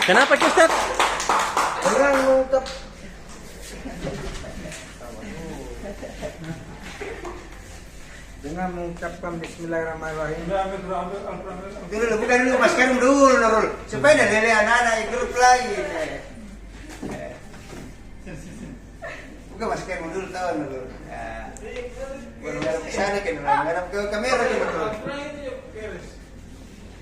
Kenapa Ustaz? Dengan mengucap mengucapkan Bismillahirrahmanirrahim. Dulu bukan dulu masker dulu Nurul. Supaya dari anak-anak grup lagi. Bukan masker dulu tahu Nurul. Baru ngarep ke sana kan, ngarep ke kamera juga Nurul.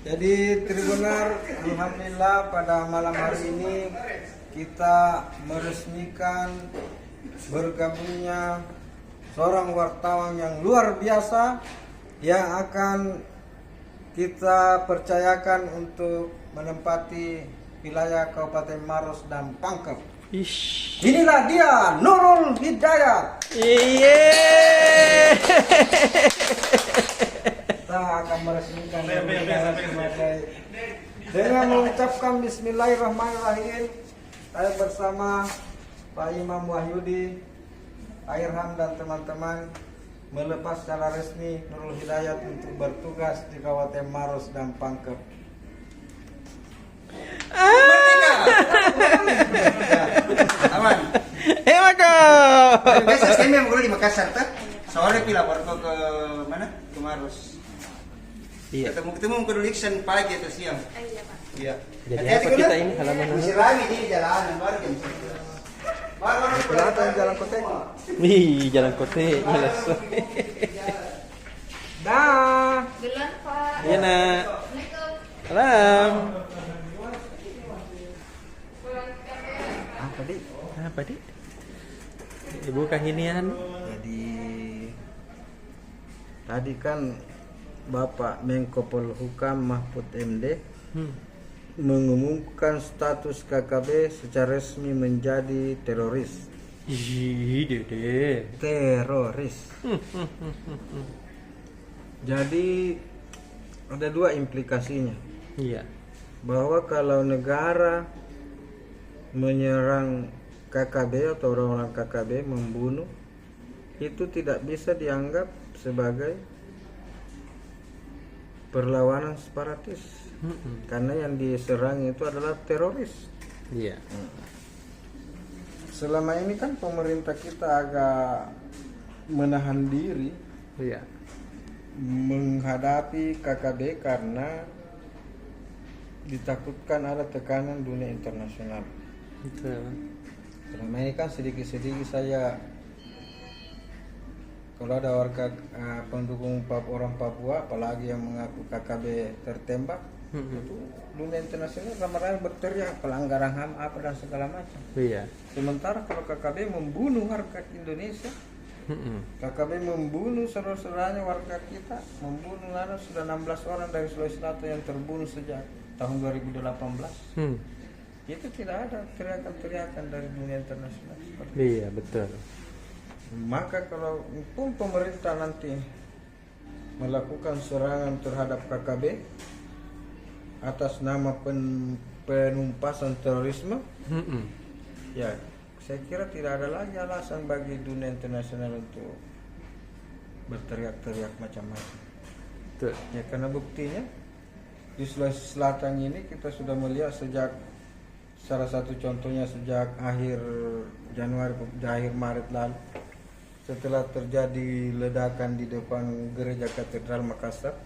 Jadi Tribunar, alhamdulillah pada malam hari ini kita meresmikan bergabungnya seorang wartawan yang luar biasa yang akan kita percayakan untuk menempati wilayah Kabupaten Maros dan Pangkep. Ish. Inilah dia, Nurul Hidayat. Iya. Kita akan meresmikan sebagai dengan mengucapkan Bismillahirrahmanirrahim. Saya bersama Pak Imam Wahyudi, Pak Irham dan teman-teman melepas secara resmi Nurul Hidayat untuk bertugas di Kabupaten Maros dan Pangkep. Aman. Maka. Biasa saya memang dulu di Makassar tuh. Sore pila baru ke mana? Ke Maros. Iya. Ketemu ke Duliksen pagi atau siang. Iya Pak. Iya. Jadi apa kita ini halaman Masih rame di jalanan baru jam 9. Baru Kelihatan jalan kota itu. Wih, jalan kote jelas. Dah. Duluan Pak. Iya nak. Assalamualaikum. Salam. Apa di? Apa dik? Ibu kahinian. Jadi tadi kan Bapak Menko Polhukam Mahfud MD mengumumkan status KKB secara resmi menjadi teroris. Ih, dede. Teroris. Jadi ada dua implikasinya. Iya. Bahwa kalau negara menyerang KKB atau orang-orang KKB membunuh, itu tidak bisa dianggap sebagai perlawanan separatis. Karena yang diserang itu adalah teroris. Iya. Selama ini kan pemerintah kita agak menahan diri Iya. menghadapi KKB karena ditakutkan ada tekanan dunia internasional. Betul. Selama ini kan sedikit-sedikit saya kalau ada warga pendukung orang Papua apalagi yang mengaku KKB tertembak, itu dunia internasional ramai-ramai berteriak pelanggaran HAM apa dan segala macam. Iya. Sementara kalau KKB membunuh warga Indonesia, KKB membunuh saudara-saudaranya warga kita, membunuh sudah 16 orang dari Sulawesi Selatan yang terbunuh sejak tahun 2018. Itu tidak ada teriakan-teriakan dari dunia internasional seperti itu. Iya, betul. Maka kalau pun pemerintah nanti melakukan serangan terhadap KKB atas nama penumpasan terorisme, ya saya kira tidak ada lagi alasan bagi dunia internasional untuk berteriak-teriak macam-macam. Betul. Ya karena buktinya di Sulawesi Selatan ini kita sudah melihat sejak salah satu contohnya sejak akhir Januari, akhir Maret lalu, setelah terjadi ledakan di depan gereja Katedral Makassar,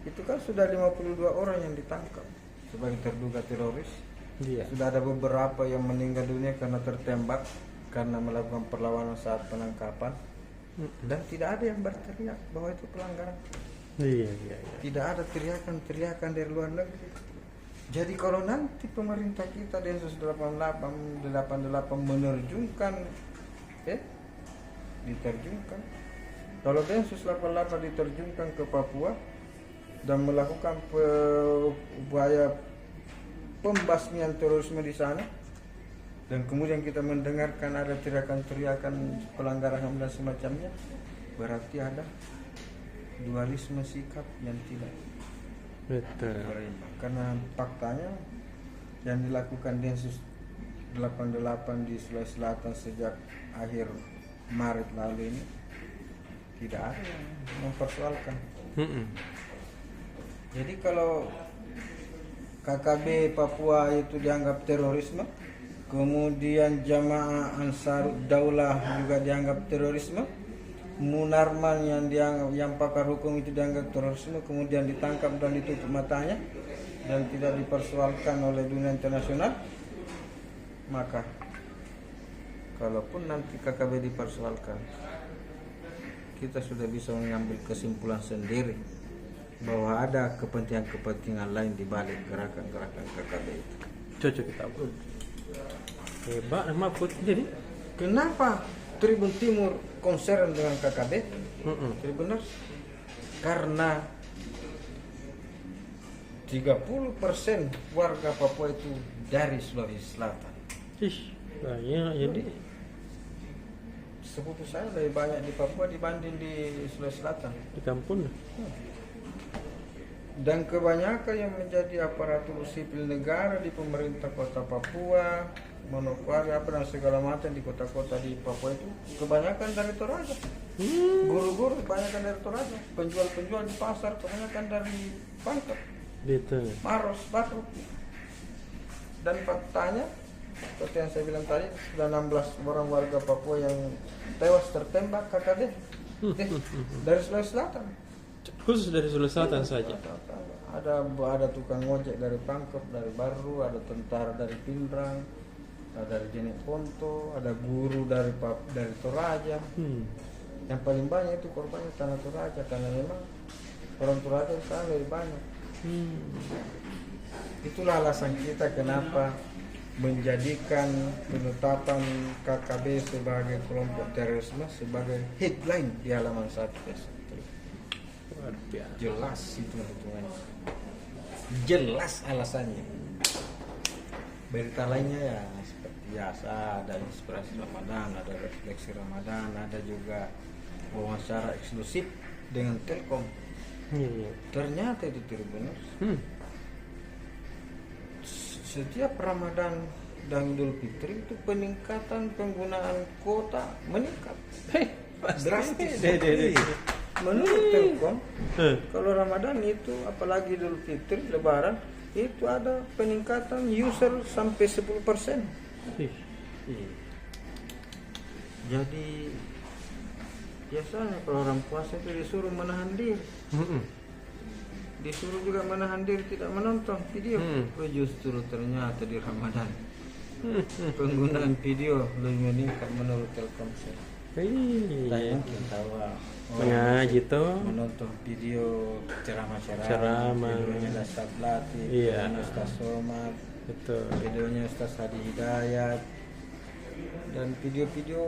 itu kan sudah 52 orang yang ditangkap sebagai terduga teroris. Iya. Sudah ada beberapa yang meninggal dunia karena tertembak karena melakukan perlawanan saat penangkapan, dan tidak ada yang berteriak bahwa itu pelanggaran. Iya, iya, iya. Tidak ada teriakan-teriakan dari luar negeri. Jadi kalau nanti pemerintah kita Densus 88 menerjunkan, diterjunkan. Kalau Densus 88 diterjunkan ke Papua dan melakukan upaya pembasmian terorisme di sana, dan kemudian kita mendengarkan ada teriakan-teriakan pelanggaran HAM dan semacamnya, berarti ada dualisme sikap yang tidak Betul. berimbang. Karena faktanya yang dilakukan Densus 88 di Sulawesi Selatan sejak akhir Maret lalu ini tidak ada yang mempersoalkan. Jadi kalau KKB Papua itu dianggap terorisme, kemudian Jamaah Ansarud Daulah juga dianggap terorisme, Munarman yang pakar hukum itu dianggap terorisme, kemudian ditangkap dan ditutup matanya dan tidak dipersoalkan oleh dunia internasional. Maka kalaupun nanti KKB dipersoalkan, kita sudah bisa mengambil kesimpulan sendiri bahwa ada kepentingan-kepentingan lain di balik gerakan-gerakan KKB itu. Cocok kita buat. Hebat nama putih jadi. Kenapa Tribun Timur concern dengan KKB? Tribuners? Karena 30% warga Papua itu dari Sulawesi Selatan. Ih, banyak jadi. Sepupu saya lebih banyak di Papua dibanding di Sulawesi Selatan. Di kampung. Dan kebanyakan yang menjadi aparatur sipil negara di pemerintah kota Papua, Manokwari apa dan segala macam di kota-kota di Papua itu kebanyakan dari Toraja. Guru-guru kebanyakan dari Toraja, penjual-penjual di pasar kebanyakan dari Pangkep, Betul. Maros, Batu. Dan faktanya seperti yang saya bilang tadi, sudah 16 orang warga Papua yang tewas tertembak KKB dari Sulawesi Selatan. Khusus dari Sulawesi Selatan saja. Ada tukang ojek dari Pangkep, dari Baru, ada tentara dari Pindrang, ada dari Jenik Ponto, ada guru dari Toraja. Yang paling banyak itu korbannya tanah Toraja karena memang orang Toraja di sana lebih banyak. Itulah alasan kita kenapa menjadikan penetapan KKB sebagai kelompok terorisme sebagai headline di halaman 1 besok. Luar biasa. Jelas itu hitungannya, jelas alasannya. Berita lainnya ya seperti biasa, ada inspirasi Ramadan, ada refleksi Ramadan, ada juga wawancara eksklusif dengan Telkom. Ternyata itu Tribuners, setiap Ramadan dan Idul Fitri itu peningkatan penggunaan kuota meningkat drastis. Menurut Telkom, kalau Ramadan itu apalagi Idul Fitri, Lebaran itu ada peningkatan user sampai 10%. Jadi biasanya kalau orang puasa itu disuruh menahan diri, disuruh juga menahan diri tidak menonton video. Justru ternyata di Ramadan penggunaan video lebih meningkat menurut Telkomsel. Iya. Mungkin tahu Mengaji tuh. menonton video ceramah, videonya Ustaz Latif, videonya Ustaz Somad, Betul. videonya Ustaz Hadi Hidayat, dan video-video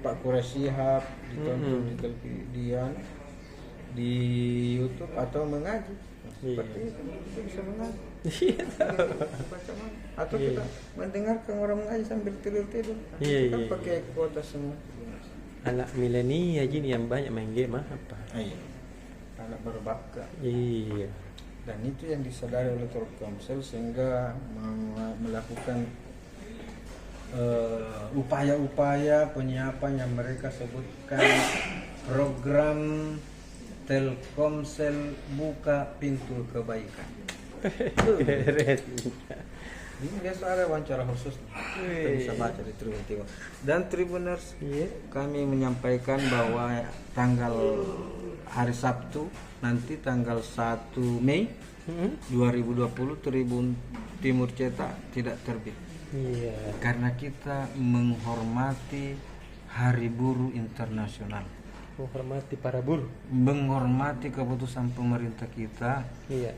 Pak Quraisy Shihab ditonton di televisi di YouTube atau mengaji. Seperti itu kita bisa mengaji. Atau kita mendengarkan orang mengaji sambil tidur-tidur. Kita pakai kuota semua. Anak milenial aja nih yang banyak main game apa? Iya. Anak berbakat. Iya. Dan itu yang disadari oleh Telkomsel sehingga melakukan upaya-upaya penyiapan yang mereka sebutkan program Telkomsel buka pintu kebaikan. Ini biasa ada wawancara khusus, kita bisa baca di Tribun Timur. Dan Tribuners, kami menyampaikan bahwa hari Sabtu nanti tanggal 1 Mei 2020 Tribun Timur Cetak tidak terbit. Karena kita menghormati Hari Buruh Internasional. Menghormati para buruh, menghormati keputusan pemerintah kita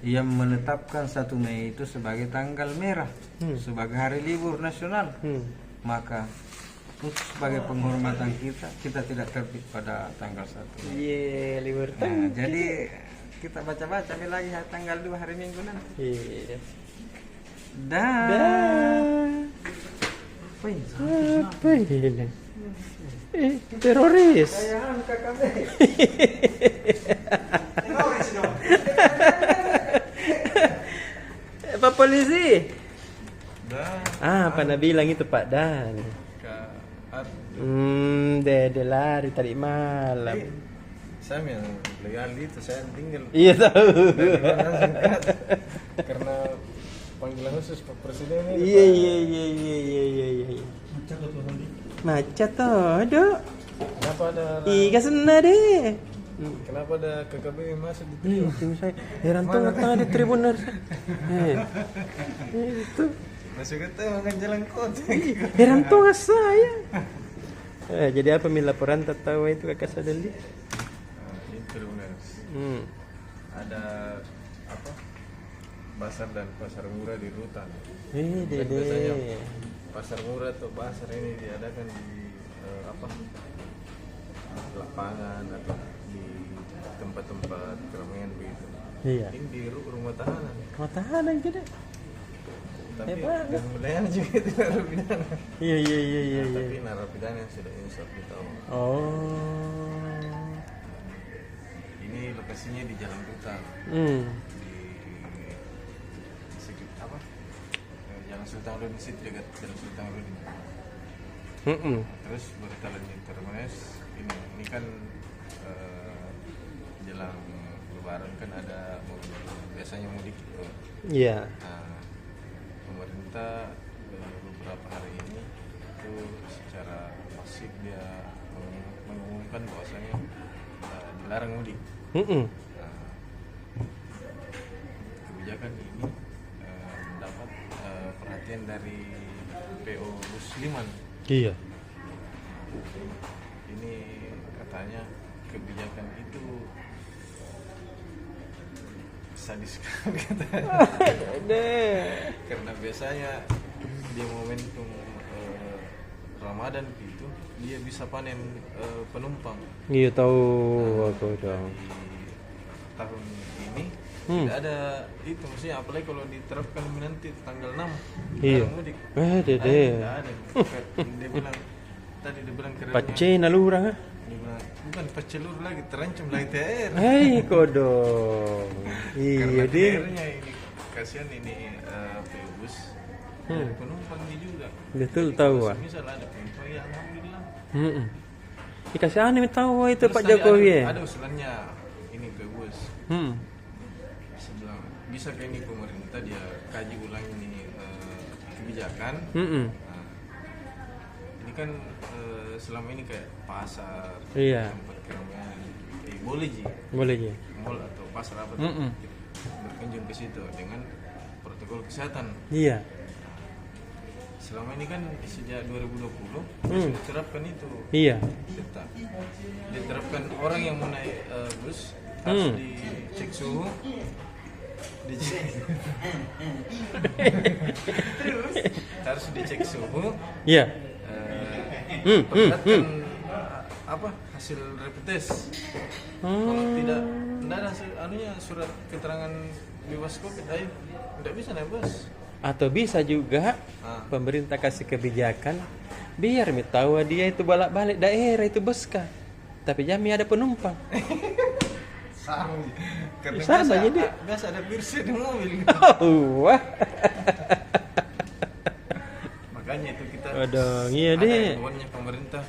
yang menetapkan 1 Mei itu sebagai tanggal merah, sebagai hari libur nasional. Maka sebagai penghormatan kita tidak terbit pada tanggal 1 Mei. libur. Nah, jadi kita baca-baca lagi tanggal 2 hari Minggu nanti. Dan apa ini? Teroris. Kayaan KKB. Teroris dong. Pak polisi. Dan Apa Nabi bilang itu Pak Dan? Dede lari tadi malam. saya yang legal itu saya tinggal Iya tahu. karena panggilan khusus Pak Presiden ini. Iya. Macet tuh, aduh. Kenapa ada Iga senang deh. kenapa ada KKB masuk di trio? Tim saya heran tuh ngetang di tribuner. Itu Masuk ke tengah kan jalan kota. heran tuh nggak saya. Jadi apa mi laporan tertawa itu kakak Sadali? Ini Tribuners. Ada apa? Pasar dan pasar murah di Rutan. Dan biasanya Dede. pasar murah atau pasar ini diadakan di apa? Lapangan atau di tempat-tempat keramaian begitu. Iya. Ini di rumah tahanan. Mau tahanan gitu. Tapi Hebat. dan mulainya juga itu narapidana. Iya. Tapi narapidana yang sudah insaf kita. Oh. Ini lokasinya di Jalan Rutan. Di sekitar apa? Jalan Sultan Situ dekat Jalan Sultan Rudin. Terus berjalan di Termes ini kan jelang Lebaran kan ada biasanya mudik gitu. Iya. Nah, pemerintah beberapa hari ini itu secara masif dia mengumumkan bahwasanya dilarang mudik. Nah, kebijakan ini mendapat perhatian dari PO Musliman. Iya. Ini katanya kebijakan itu sadis sekali katanya. Karena biasanya di momentum Ramadan itu dia bisa panen penumpang. Iya tahu aku dong. Di tahun ini tidak ada itu, maksudnya apalagi kalau diterapkan nanti tanggal 6 Iya. mudik. Dede. Tidak ada. Dia bilang tadi dia bilang kerennya. Pace nalura. Dia bilang bukan pecelur lagi, terancam lagi TR. Hei kodong. Karena Iya deh. TR-nya ini kasihan ini bus dan penumpangnya juga. Betul tahu ah. Misal ada penumpang ya alhamdulillah. Dikasih aneh tahu itu Terus Pak tadi Jokowi ya. ada usulannya ini ke bus. Sebelah bisa kayak ini pemerintah dia kaji ulang ini kebijakan. Nah, ini kan selama ini kayak pasar, Iya. tempat keramaian, boleh sih, Boleh ya. mall atau pasar apa tuh berkunjung ke situ dengan protokol kesehatan. Iya. Selama ini kan sejak 2020 sudah diterapkan itu. Iya. Tetap diterapkan orang yang mau naik bus harus dicek suhu, harus dicek suhu. Iya. Perlihatkan apa hasil rapid test. Kalau tidak ada hasil anunya surat keterangan bebas COVID, tidak bisa naik bus. Atau bisa juga pemerintah kasih kebijakan biar mi tahu dia itu balik daerah itu beska. Tapi jami ada penumpang. Sama. Karena Sama jadi. biasa ada virus di mobil. Wah. Makanya itu kita Waduh, iya ada deh. imbauannya pemerintah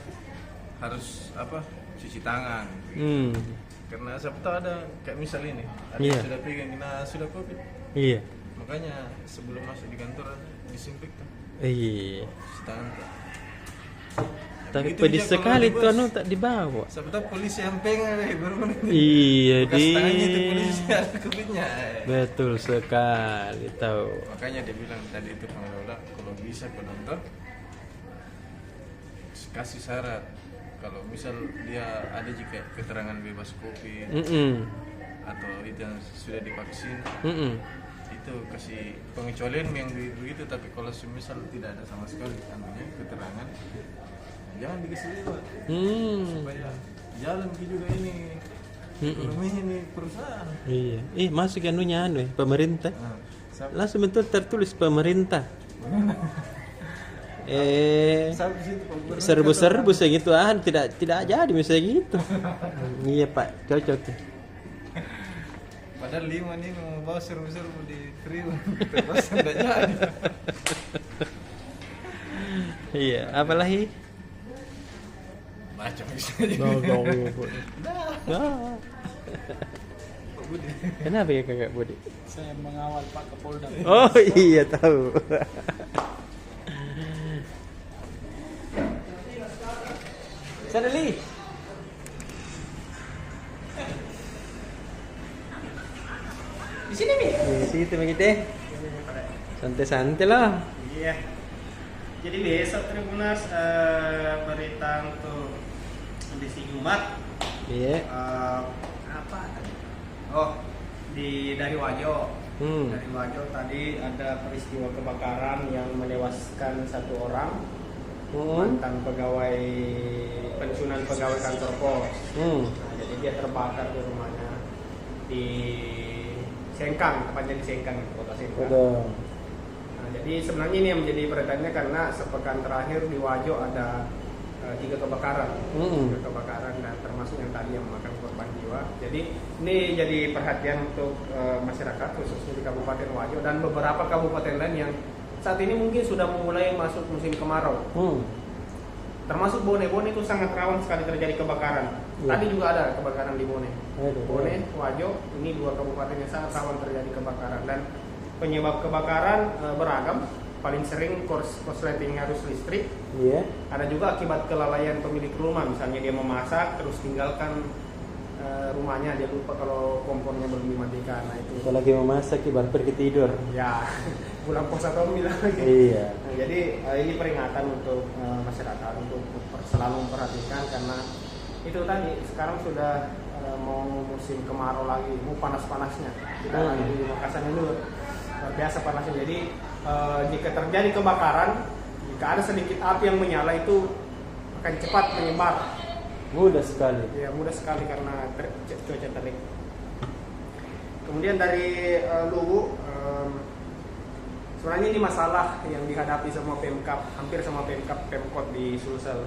harus apa cuci tangan. Karena siapa tahu ada kayak misal ini ada Iya. yang sudah pegang kena sudah COVID. Iya. Makanya sebelum masuk di kantor disinfektan Iya. cuci tangan. Tapi Begitu pedis dia kalau sekali di bus. tuh anu tak dibawa. Siapa tahu polisi yang pegang baru Iya bekas tangannya itu deh. polisi ada COVID-nya. Betul sekali tahu. Makanya dia bilang tadi itu pengelola kalau bisa penonton kasih syarat kalau misal dia ada jika keterangan bebas COVID atau itu yang sudah divaksin itu kasih pengecualian yang begitu, tapi kalau misal tidak ada sama sekali anunya keterangan jangan dikasih lewat supaya jalan juga ini ekonomi ini perusahaan. Iya. Masuk anunya pemerintah. Nah, Langsung betul tertulis pemerintah. sampai situ Pak Gubernur Serbu-serbu segitu tidak jadi misalnya gitu. Iya Pak, cocok tuh. padahal 5 nih mau bawa serbu-serbu di freeway terpaksa tidak jadi. Iya, apalagi? Macam bisa aja. Nah. Budi. Kenapa ya Kakak Budi? Saya mengawal Pak Kapolda. Oh iya tahu. Sana Li. Di sini Mi. Di situ begitu. Santai-santai lah. Iya. Jadi besok Tribuners berita untuk kondisi Jumat. Iya. Apa tadi? Oh, dari Wajo. Hmm. Dari Wajo tadi ada peristiwa kebakaran yang menewaskan satu orang. Mantan pegawai pensiunan pegawai kantor pos. Nah, jadi dia terbakar di rumahnya di Sengkang, tepatnya di Sengkang, kota Sengkang. Betul. Nah, jadi sebenarnya ini yang menjadi perhatiannya karena sepekan terakhir di Wajo ada 3 kebakaran, 3 kebakaran dan termasuk yang tadi yang memakan korban jiwa. Jadi ini jadi perhatian untuk masyarakat khususnya di Kabupaten Wajo dan beberapa kabupaten lain yang saat ini mungkin sudah mulai masuk musim kemarau. Termasuk Bone itu sangat rawan sekali terjadi kebakaran. Tadi juga ada kebakaran di Bone. Bone, Wajo, ini 2 kabupaten yang sangat rawan terjadi kebakaran dan penyebab kebakaran beragam. Paling sering korsleting arus listrik. Iya. Ada juga akibat kelalaian pemilik rumah, misalnya dia memasak terus tinggalkan rumahnya, dia lupa kalau kompornya belum dimatikan. Nah itu. Kalau lagi memasak baru pergi tidur. Ya, pulang pos atau bilang lagi. Iya. Nah, jadi ini peringatan untuk masyarakat untuk selalu memperhatikan karena itu tadi sekarang sudah mau musim kemarau lagi, mau panas-panasnya. Kita lagi di Makassar ini luar biasa panasnya. Jadi jika terjadi kebakaran, jika ada sedikit api yang menyala itu akan cepat menyebar. Mudah sekali. Ya mudah sekali karena cuaca terik. Kemudian dari Luwu, sebenarnya ini masalah yang dihadapi semua Pemkab, hampir semua Pemkot di Sulsel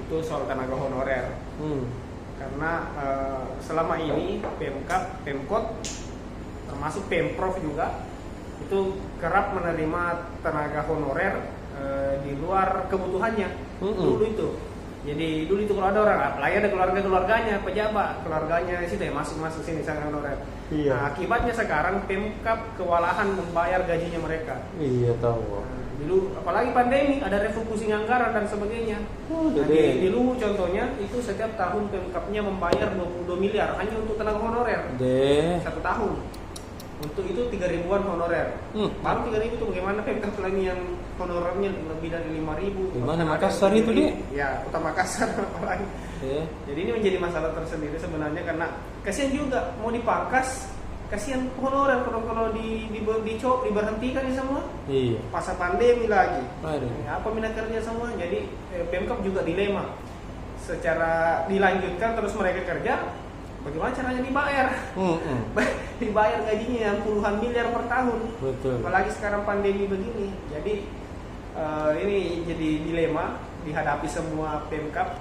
itu soal tenaga honorer. Karena selama ini Pemkot, termasuk Pemprov juga itu kerap menerima tenaga honorer di luar kebutuhannya. Dulu itu. Jadi dulu itu kalau ada orang, apalagi ada keluarganya, pejabat, keluarganya situ ya masuk sini sangat honorer. Iya. Nah, akibatnya sekarang Pemkab kewalahan membayar gajinya mereka. Iya tahu. Nah, dulu apalagi pandemi ada refocusing anggaran dan sebagainya. Nah, di Luwu contohnya itu setiap tahun Pemkabnya membayar 22 miliar hanya untuk tenaga honorer. Satu tahun. Untuk itu 3.000-an honorer. Baru 3.000 itu bagaimana Pemkab lain yang honorernya lebih dari 5.000. Di mana Makassar itu dia? Ya, Kota Makassar apalagi. Jadi ini menjadi masalah tersendiri sebenarnya karena kasihan juga mau dipangkas, kasihan honorer kalau diberhentikan ini semua. Iya. Pasca pandemi lagi. Aduh. Apa minat kerja semua? Jadi Pemkab juga dilema. Secara dilanjutkan terus mereka kerja, bagaimana caranya dibayar? Dibayar gajinya yang puluhan miliar per tahun. Betul. Apalagi sekarang pandemi begini. Jadi ini jadi dilema dihadapi semua Pemkab.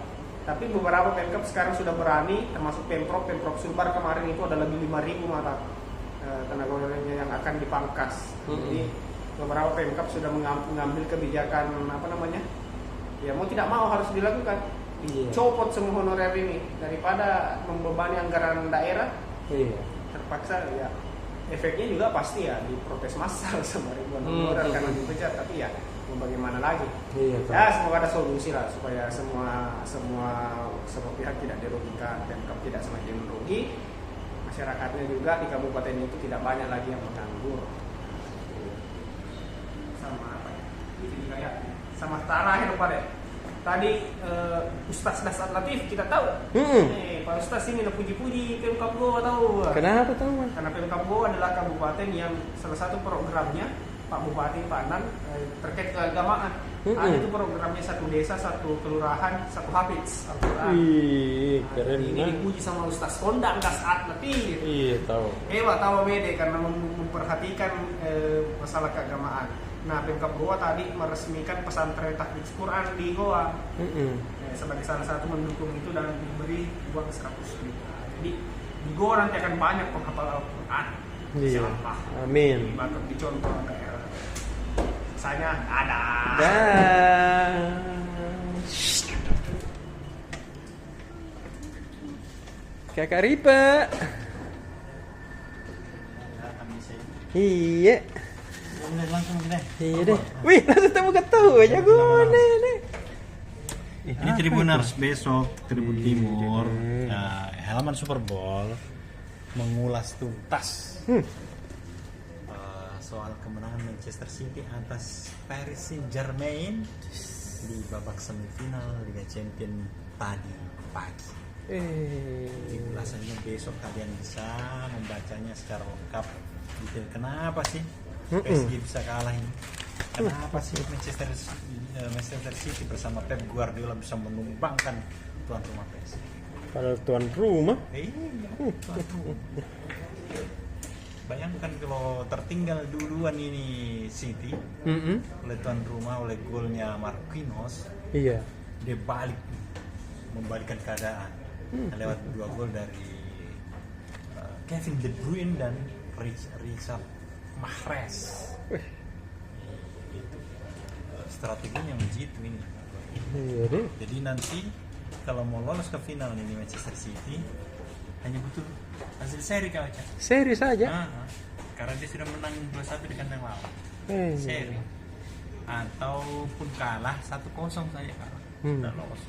Tapi beberapa Pemkab sekarang sudah berani, termasuk Pemprov Sulbar kemarin itu ada lebih 5.000 mata tenaga honorernya yang akan dipangkas. Jadi beberapa Pemkab sudah mengambil kebijakan ya mau tidak mau harus dilakukan. Dicopot semua honorer ini daripada membebani anggaran daerah. Terpaksa ya efeknya juga pasti ya diprotes massal sama ribuan honorer karena dipecat, tapi ya mau bagaimana lagi. Ya semoga ada solusi lah supaya semua pihak tidak dirugikan, Pemkab tidak semakin merugi, masyarakatnya juga di kabupaten itu tidak banyak lagi yang menganggur. Sama apa ya? Ini kayak sama terakhir pada tadi Ustaz Dasar Latif kita tahu. Pak Ustaz ini udah puji-puji Pemkab Goa tahu. Kenapa tahu? Karena Pemkab Goa adalah kabupaten yang salah satu programnya Pak Bupati Pak Nan terkait keagamaan. Ada itu programnya satu desa, satu kelurahan, satu hafiz Al-Quran. Keren. Ini dipuji sama Ustaz Kondang Dasar Latif. Iya tahu. Tahu beda karena memperhatikan masalah keagamaan. Nah, Pemkab Goa tadi meresmikan pesantren tahfidz Quran di Goa. Sebagai salah satu mendukung itu dan diberi uang 100 juta. Jadi di Goa nanti akan banyak penghafal Al-Quran. Iya. Amin. Patut dicontoh daerah. Misalnya ada. Kakak Ripa. bisa itu. Iya. Langsung deh. Iya deh. Wih, langsung temu ketemu aja gue nih. Ini Tribuners besok Tribun Timur halaman Super Bowl mengulas tuntas soal kemenangan Manchester City atas Paris Saint-Germain di babak semifinal Liga Champions tadi pagi. Di ulasannya besok kalian bisa membacanya secara lengkap detail. Kenapa sih PSG bisa kalah ini? Kenapa sih Manchester City bersama Pep Guardiola bisa menumbangkan tuan rumah PSG? Kalau tuan rumah? Iya, tuan rumah. Bayangkan kalau tertinggal duluan ini City oleh tuan rumah, oleh golnya Marquinhos, Iya. dia membalikkan keadaan lewat 2 gol dari Kevin De Bruyne dan Riyad Mahrez. Itu strateginya begitu ini. Iya deh. Jadi nanti kalau mau lolos ke final ini Manchester City hanya butuh hasil seri kau cak. Seri saja. Karena dia sudah menang 2-1 di kandang lawan. Seri. Ataupun kalah 1-0 saja kalah. Dan lolos.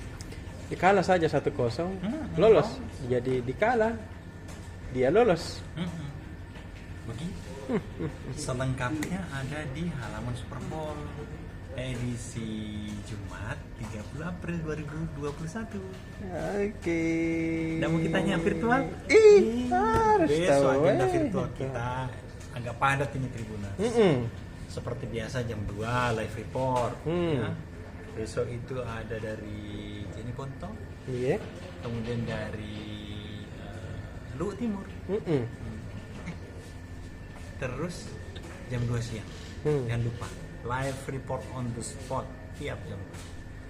Dikalah saja 1-0. Lolos. Jadi dikalah. Dia lolos. Begitu. Selengkapnya ada di halaman Super Bowl edisi Jumat 30 April 2021. Oke. Udah mau kita nyampe virtual? Harus Besok tahu. agenda virtual kita agak padat ini Tribuners. Seperti biasa jam 2 live report. Ya. Besok itu ada dari Jenny Ponto. Iya. Kemudian dari Luhut Timur. Terus jam 2 siang. Jangan lupa live report on the spot tiap jam.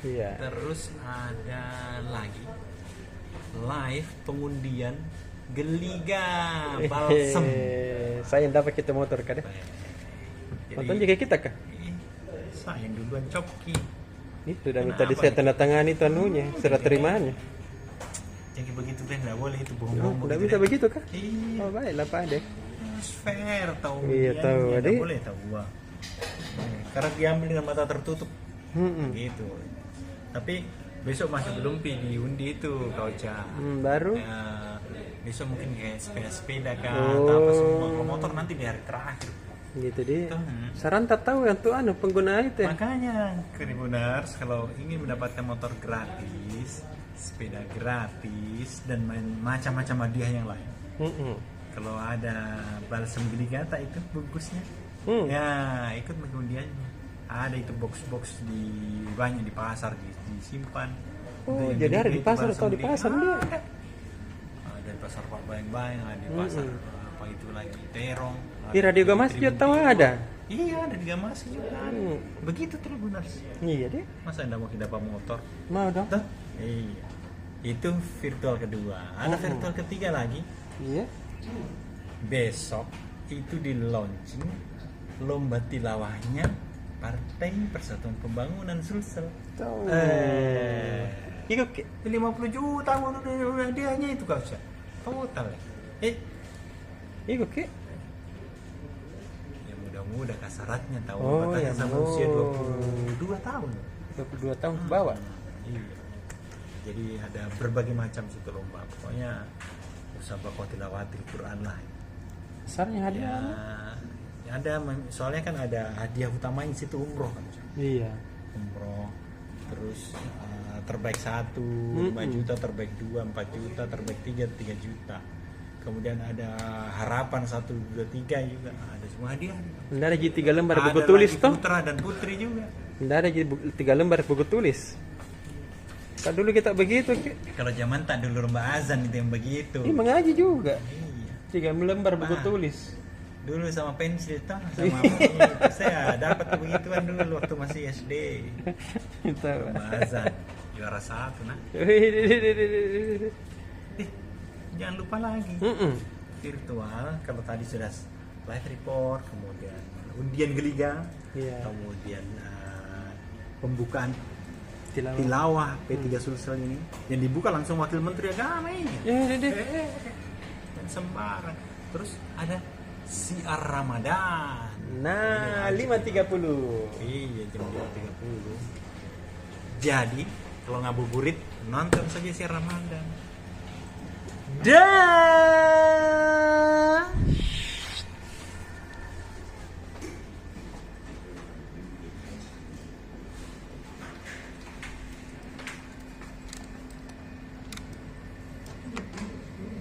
Iya. Terus ada lagi live pengundian Geliga Balsem. Saya dapat kita motor kan? Nonton juga kita kah? Saya yang duluan coki. Itu udah minta saya tanda tangani itu anunya, surat terimaannya. Jadi begitu deh, nggak boleh itu bohong-bohong. Udah bisa begitu kah? Iya. Oh baiklah Pak Ade. Fair tahu. Iya tahu nggak Ade. boleh tahu gua. Karena diambil dengan mata tertutup. Gitu. Tapi besok masih belum diundi itu kau Cak. Baru. Ya, besok mungkin kayak sepeda kah atau apa semua. Kalau motor nanti di hari terakhir. Gitu deh. Saran tak tahu yang tuh pengguna itu. Makanya Tribuners kalau ingin mendapatkan motor gratis, sepeda gratis dan macam-macam hadiah yang lain. Kalau ada balsam Giligata itu bagusnya. Ya, ikut mengundiannya. Ada itu box-box banyak di pasar disimpan. Oh, jadi ada di pasar atau di pasar dia? Ada di pasar Pak Bayang-Bayang, ada di pasar apa itu lagi Terong. Di Radio Gamas juga tahu ada. Iya, ada di Gamas juga. Begitu Tribuners. Iya deh. Masa enggak mau dapat motor? Mau dong. Tuh. Iya. Itu virtual kedua. Ada virtual ketiga lagi. Iya. Besok itu di launching lomba tilawahnya Partai Persatuan Pembangunan Sulsel. Tahu. Itu 50 juta hadiahnya itu kau Cak. Total. Itu ke? Ya mudah-mudah kasaratnya tahu Oh, batasnya ya sama usia 22 tahun. 22 tahun ke bawah. Iya. Jadi ada berbagai macam situ lomba. Pokoknya usah bakal tilawatil Quran lah. Besarnya hadiah. Ya, ada soalnya kan ada hadiah utamanya situ umroh kan. Iya. Umroh. Terus terbaik 1 5 juta, terbaik 2 4 juta, terbaik 3 juta. Kemudian ada harapan 1 2 3 juga. Ada semua hadiah. Nggak ada jadi 3 lembar buku Ada tulis lagi toh. putra dan putri juga. Nggak ada jadi 3 lembar buku tulis. Kan dulu kita begitu. Kalau zaman tak dulu lomba azan itu yang begitu. Ini mengaji juga. Iya. 3 lembar buku Bah. tulis. Dulu sama pensil toh, sama itu saya dapat begituan dulu waktu masih SD. Itu. Lomba azan juara 1 nah. Jangan lupa lagi virtual. Kalau tadi sudah live report, kemudian undian Geliga, kemudian pembukaan tilawah P3 Sulsel ini yang dibuka langsung Wakil Menteri Agama ini. Dan sembarang. Terus ada siar Ramadan. Nah, 5.30. Iya, jam 5.30. Jadi, kalau ngabuburit, nonton saja siar Ramadan. Dan